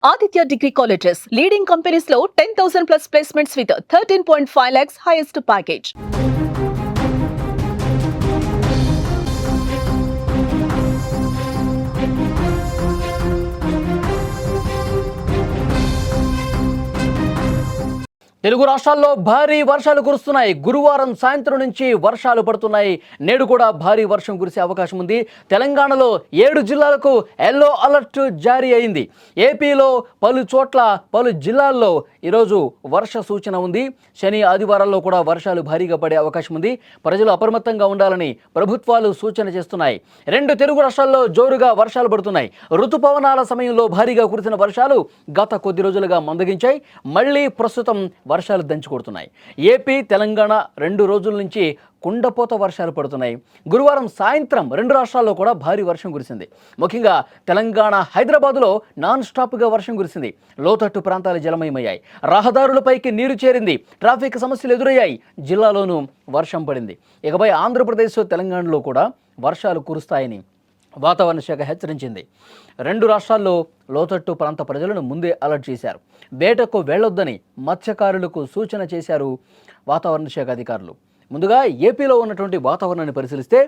Aditya Degree Colleges, leading companies లో 10,000 plus placements with 13.5 lakhs highest package. Telugu రాష్ట్రాల్లో భారీ వర్షాలు కురుస్తున్నాయి. గురువారం సాయంత్రం నుంచి వర్షాలు పడుతున్నాయి. నేడు కూడా భారీ వర్షం కురిసే అవకాశం ఉంది. తెలంగాణలో 7 జిల్లాలకు ఎల్లో అలర్ట్ జారీ అయింది. ఏపీలో పలు జిల్లాల్లో ఈరోజు వర్ష సూచన ఉంది. శని ఆదివారాల్లో కూడా వర్షాలు భారీగా పడే అవకాశం ఉంది. ప్రజలు అప్రమత్తంగా ఉండాలని ప్రభుత్వాలు సూచన చేస్తున్నాయి. 2 తెలుగు రాష్ట్రాల్లో జోరుగా వర్షాలు పడుతున్నాయి. ఋతుపవనాల సమయంలో భారీగా కురిసిన వర్షాలు గత కొద్ది రోజులుగా మందగించాయి. మళ్ళీ ప్రస్తుతం వర్షాలు దంచుకొడుతున్నాయి. ఏపీ తెలంగాణ 2 రోజుల నుంచి కుండపోత వర్షాలు పడుతున్నాయి. గురువారం సాయంత్రం 2 రాష్ట్రాల్లో కూడా భారీ వర్షం కురిసింది. ముఖ్యంగా తెలంగాణ హైదరాబాద్లో నాన్ స్టాప్గా వర్షం కురిసింది. లోతట్టు ప్రాంతాలు జలమయమయ్యాయి. రహదారులపైకి నీరు చేరింది. ట్రాఫిక్ సమస్యలు ఎదురయ్యాయి. జిల్లాలోనూ వర్షం పడింది. ఇకపై ఆంధ్రప్రదేశ్ తెలంగాణలో కూడా వర్షాలు కురుస్తాయని వాతావరణ శాఖ హెచ్చరించింది. 2 రాష్ట్రాల్లో లోతట్టు ప్రాంత ప్రజలను ముందే అలర్ట్ చేశారు. వేటకు వెళ్లొద్దని మత్స్యకారులకు సూచన చేశారు వాతావరణ శాఖ అధికారులు. ముందుగా ఏపీలో ఉన్నటువంటి వాతావరణాన్ని పరిశీలిస్తే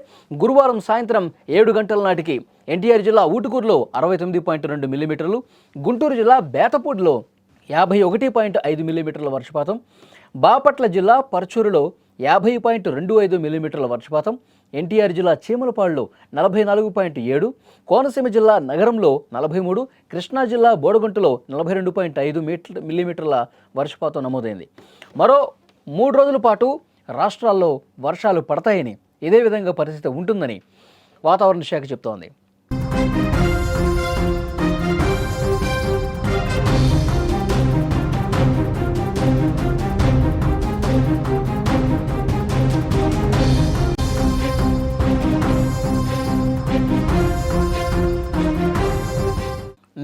గురువారం సాయంత్రం 7 గంటల నాటికి ఎన్టీఆర్ జిల్లా ఊటుకూరులో 69.2 మిల్లీమీటర్లు, గుంటూరు జిల్లా బేతపూడిలో 51.5 మిల్లీమీటర్ల వర్షపాతం, బాపట్ల జిల్లా పర్చూరులో 50.25 మిల్లీమీటర్ల వర్షపాతం, ఎన్టీఆర్ జిల్లా చీమలపాడులో 44.7, కోనసీమ జిల్లా నగరంలో 43, కృష్ణా జిల్లా బోడగుంటలో 42.5 మిల్లీమీటర్ల వర్షపాతం నమోదైంది. మరో 3 రోజుల పాటు రాష్ట్రాల్లో వర్షాలు పడతాయని, ఇదే విధంగా పరిస్థితి ఉంటుందని వాతావరణ శాఖ చెప్తోంది.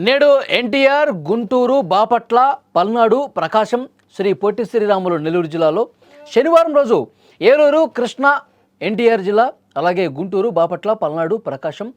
నేడు ఎన్టీఆర్, గుంటూరు, బాపట్ల, పల్నాడు, ప్రకాశం, శ్రీ పొట్టి శ్రీరాములు నెల్లూరు జిల్లాలో, శనివారం రోజు ఏలూరు, కృష్ణా, ఎన్టీఆర్ జిల్లా, అలాగే గుంటూరు, బాపట్ల, పల్నాడు, ప్రకాశం,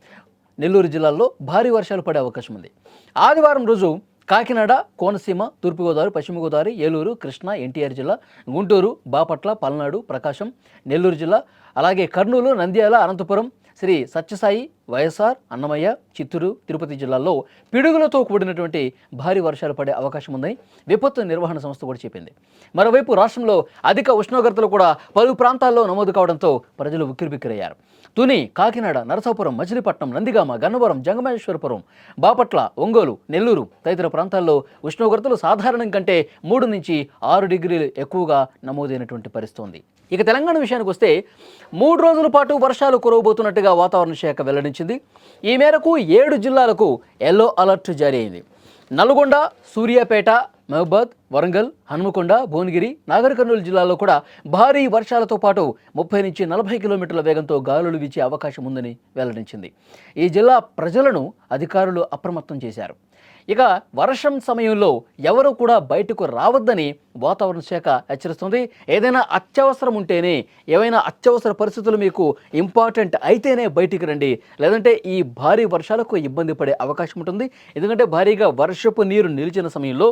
నెల్లూరు జిల్లాల్లో భారీ వర్షాలు పడే అవకాశం ఉంది. ఆదివారం రోజు కాకినాడ, కోనసీమ, తూర్పుగోదావరి, పశ్చిమ గోదావరి, ఏలూరు, కృష్ణా, ఎన్టీఆర్ జిల్లా, గుంటూరు, బాపట్ల, పల్నాడు, ప్రకాశం, నెల్లూరు జిల్లా, అలాగే కర్నూలు, నంద్యాల, అనంతపురం, శ్రీ సత్యసాయి, వైఎస్ఆర్, అన్నమయ్య, చిత్తూరు, తిరుపతి జిల్లాల్లో పిడుగులతో కూడినటువంటి భారీ వర్షాలు పడే అవకాశం ఉందని విపత్తు నిర్వహణ సంస్థ కూడా చెప్పింది. మరోవైపు రాష్ట్రంలో అధిక ఉష్ణోగ్రతలు కూడా పలు ప్రాంతాల్లో నమోదు కావడంతో ప్రజలు ఉక్కిరిబిక్కిరయ్యారు. తుని, కాకినాడ, నరసాపురం, మచిలీపట్నం, నందిగామ, గన్నవరం, జంగమేశ్వరపురం, బాపట్ల, ఒంగోలు, నెల్లూరు తదితర ప్రాంతాల్లో ఉష్ణోగ్రతలు సాధారణం కంటే 3 నుంచి 6 డిగ్రీలు ఎక్కువగా నమోదైనటువంటి పరిస్థితి ఉంది. ఇక తెలంగాణ విషయానికి వస్తే 3 రోజుల పాటు వర్షాలు కురవబోతున్నట్టుగా వాతావరణ శాఖ వెల్లడించింది. ఈ మేరకు 7 జిల్లాలకు ఎల్లో అలర్ట్ జారీ అయింది. నల్గొండ, సూర్యాపేట, మహబూబాద్, వరంగల్, హనుమకొండ, భువనగిరి, నాగర్ కర్నూలు జిల్లాల్లో కూడా భారీ వర్షాలతో పాటు 30 నుంచి 40 కిలోమీటర్ల వేగంతో గాలులు వీచే అవకాశం ఉందని వెల్లడించింది. ఈ జిల్లా ప్రజలను అధికారులు అప్రమత్తం చేశారు. ఇక వర్షం సమయంలో ఎవరు కూడా బయటకు రావద్దని వాతావరణ శాఖ హెచ్చరిస్తుంది. ఏదైనా అత్యవసరం ఉంటేనే, ఏవైనా అత్యవసర పరిస్థితులు మీకు ఇంపార్టెంట్ అయితేనే బయటికి రండి, లేదంటే ఈ భారీ వర్షాలకు ఇబ్బంది పడే అవకాశం ఉంటుంది. ఎందుకంటే భారీగా వర్షపు నీరు నిలిచిన సమయంలో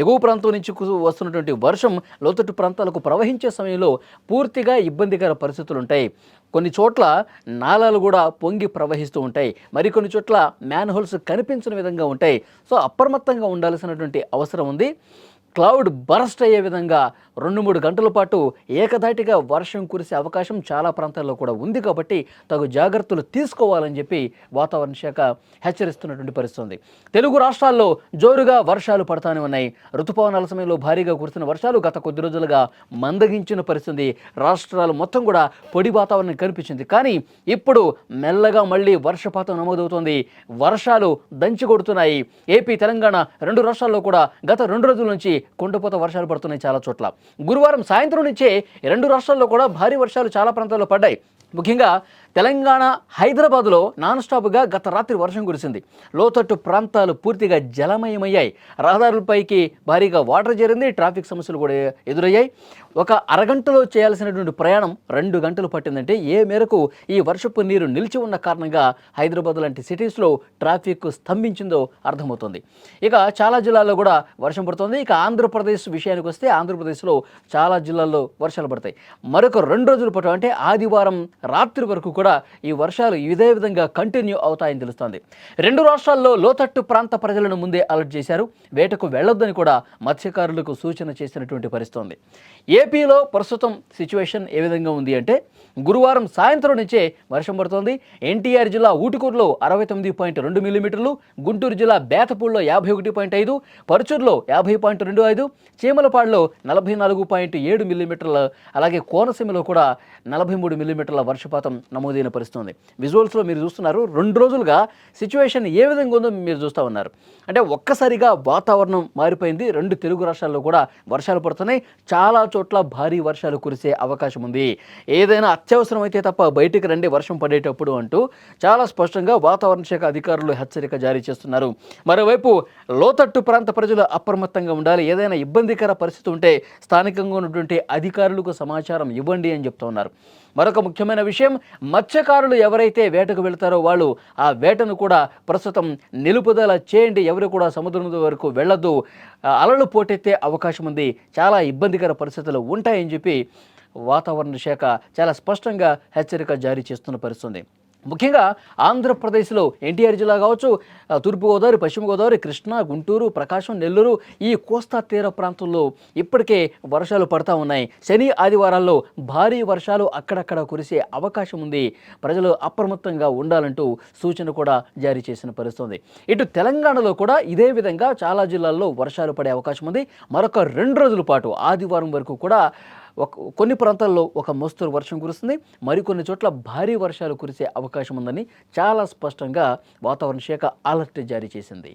ఎగువ ప్రాంతం నుంచి వస్తున్నటువంటి వర్షం లోతట్టు ప్రాంతాలకు ప్రవహించే సమయంలో పూర్తిగా ఇబ్బందికర పరిస్థితులు ఉంటాయి. కొన్ని చోట్ల నాలాలు కూడా పొంగి ప్రవహిస్తూ ఉంటాయి. మరికొన్ని చోట్ల మ్యాన్హోల్స్ కనిపించిన విధంగా ఉంటాయి. సో అప్రమత్తంగా ఉండాల్సినటువంటి అవసరం ఉంది. క్లౌడ్ బరస్ట్ అయ్యే విధంగా 2-3 గంటల పాటు ఏకధాటిగా వర్షం కురిసే అవకాశం చాలా ప్రాంతాల్లో కూడా ఉంది. కాబట్టి తగు జాగ్రత్తలు తీసుకోవాలని చెప్పి వాతావరణ శాఖ హెచ్చరిస్తున్నటువంటి పరిస్థితి ఉంది. తెలుగు రాష్ట్రాల్లో జోరుగా వర్షాలు పడతానే ఉన్నాయి. ఋతుపవనాల సమయంలో భారీగా కురిసిన వర్షాలు గత కొద్ది రోజులుగా మందగించిన పరిస్థితి. రాష్ట్రాలు మొత్తం కూడా పొడి వాతావరణం కనిపించింది. కానీ ఇప్పుడు మెల్లగా మళ్ళీ వర్షపాతం నమోదవుతోంది. వర్షాలు దంచి కొడుతున్నాయి. ఏపీ, తెలంగాణ 2 రాష్ట్రాల్లో కూడా గత 2 రోజుల నుంచి కుండపోత వర్షాలు పడుతున్నాయి చాలా చోట్ల. గురువారం సాయంత్రం నుంచే 2 రాష్ట్రాల్లో కూడా భారీ వర్షాలు చాలా ప్రాంతాల్లో పడ్డాయి. ముఖ్యంగా తెలంగాణ హైదరాబాద్లో నాన్ స్టాప్గా గత రాత్రి వర్షం కురిసింది. లోతట్టు ప్రాంతాలు పూర్తిగా జలమయమయ్యాయి. రహదారులపైకి భారీగా వాటర్ చేరింది. ట్రాఫిక్ సమస్యలు కూడా ఎదురయ్యాయి. ఒక అరగంటలో చేయాల్సినటువంటి ప్రయాణం 2 గంటలు పట్టిందంటే ఏ మేరకు ఈ వర్షపు నీరు నిలిచి ఉన్న కారణంగా హైదరాబాద్ లాంటి సిటీస్లో ట్రాఫిక్ స్తంభించిందో అర్థమవుతుంది. ఇక చాలా జిల్లాల్లో కూడా వర్షం పడుతుంది. ఇక ఆంధ్రప్రదేశ్ విషయానికి వస్తే ఆంధ్రప్రదేశ్లో చాలా జిల్లాల్లో వర్షాలు పడతాయి. మరొక 2 రోజుల పాటు అంటే ఆదివారం రాత్రి వరకు కూడా ఈ వర్షాలు ఇదే విధంగా కంటిన్యూ అవుతాయని తెలుస్తోంది. 2 రాష్ట్రాల్లో లోతట్టు ప్రాంత ప్రజలను ముందే అలర్ట్ చేశారు. వేటకు వెళ్లొద్దని కూడా మత్స్యకారులకు సూచన చేసినటువంటి పరిస్థితి ఉంది. ఏపీలో ప్రస్తుతం సిచ్యువేషన్ ఏ విధంగా ఉంది అంటే గురువారం సాయంత్రం నుంచే వర్షం పడుతోంది. ఎన్టీఆర్ జిల్లా ఊటుకూరులో 69.2 మిల్లీమీటర్లు, గుంటూరు జిల్లా బేతపూడిలో 51.5, పరుచూరులో 50.25, చీమలపాడులో 44.7 మిల్లీమీటర్ల, అలాగే కోనసీమలో కూడా 43 మిల్లీమీటర్ల వర్షపాతం నమోదైన పరిస్థితుంది. విజువల్స్లో మీరు చూస్తున్నారు. 2 రోజులుగా సిచ్యువేషన్ ఏ విధంగా ఉందో మీరు చూస్తూ ఉన్నారు. అంటే ఒక్కసారిగా వాతావరణం మారిపోయింది. 2 తెలుగు రాష్ట్రాల్లో కూడా వర్షాలు పడుతున్నాయి. చాలా చోట్ల భారీ వర్షాలు కురిసే అవకాశం ఉంది. ఏదైనా అత్యవసరం అయితే తప్ప బయటికి రండి వర్షం పడేటప్పుడు అంటూ చాలా స్పష్టంగా వాతావరణ శాఖ అధికారులు హెచ్చరిక జారీ చేస్తున్నారు. మరోవైపు లోతట్టు ప్రాంత ప్రజలు అప్రమత్తంగా ఉండాలి. ఏదైనా ఇబ్బందికర పరిస్థితి ఉంటే స్థానికంగా ఉన్నటువంటి అధికారులకు సమాచారం ఇవ్వండి అని చెప్తూ ఉన్నారు. మరొక ముఖ్యమైన విషయం, మత్స్యకారులు ఎవరైతే వేటకు వెళ్తారో వాళ్ళు ఆ వేటను కూడా ప్రస్తుతం నిలుపుదల చేయండి. ఎవరు కూడా సముద్రం వరకు వెళ్ళొద్దు. అలలు పోటెత్తే అవకాశం ఉంది. చాలా ఇబ్బందికర పరిస్థితులు ఉంటాయని చెప్పి వాతావరణ శాఖ చాలా స్పష్టంగా హెచ్చరిక జారీ చేస్తున్న పరిస్థితుంది. ముఖ్యంగా ఆంధ్రప్రదేశ్లో ఎన్టీఆర్ జిల్లా కావచ్చు, తూర్పుగోదావరి, పశ్చిమ గోదావరి, కృష్ణా, గుంటూరు, ప్రకాశం, నెల్లూరు, ఈ కోస్తా తీర ప్రాంతంలో ఇప్పటికే వర్షాలు పడతా ఉన్నాయి. శని ఆదివారాల్లో భారీ వర్షాలు అక్కడక్కడ కురిసే అవకాశం ఉంది. ప్రజలు అప్రమత్తంగా ఉండాలంటూ సూచన కూడా జారీ చేసిన పరిస్థితుంది. ఇటు తెలంగాణలో కూడా ఇదే విధంగా చాలా జిల్లాల్లో వర్షాలు పడే అవకాశం ఉంది. మరొక 2 రోజుల పాటు ఆదివారం వరకు కూడా కొన్ని ప్రాంతాల్లో ఒక మోస్తరు వర్షం కురుస్తుంది. మరికొన్ని చోట్ల భారీ వర్షాలు కురిసే అవకాశం ఉందని చాలా స్పష్టంగా వాతావరణ శాఖ అలర్ట్ జారీ చేసింది.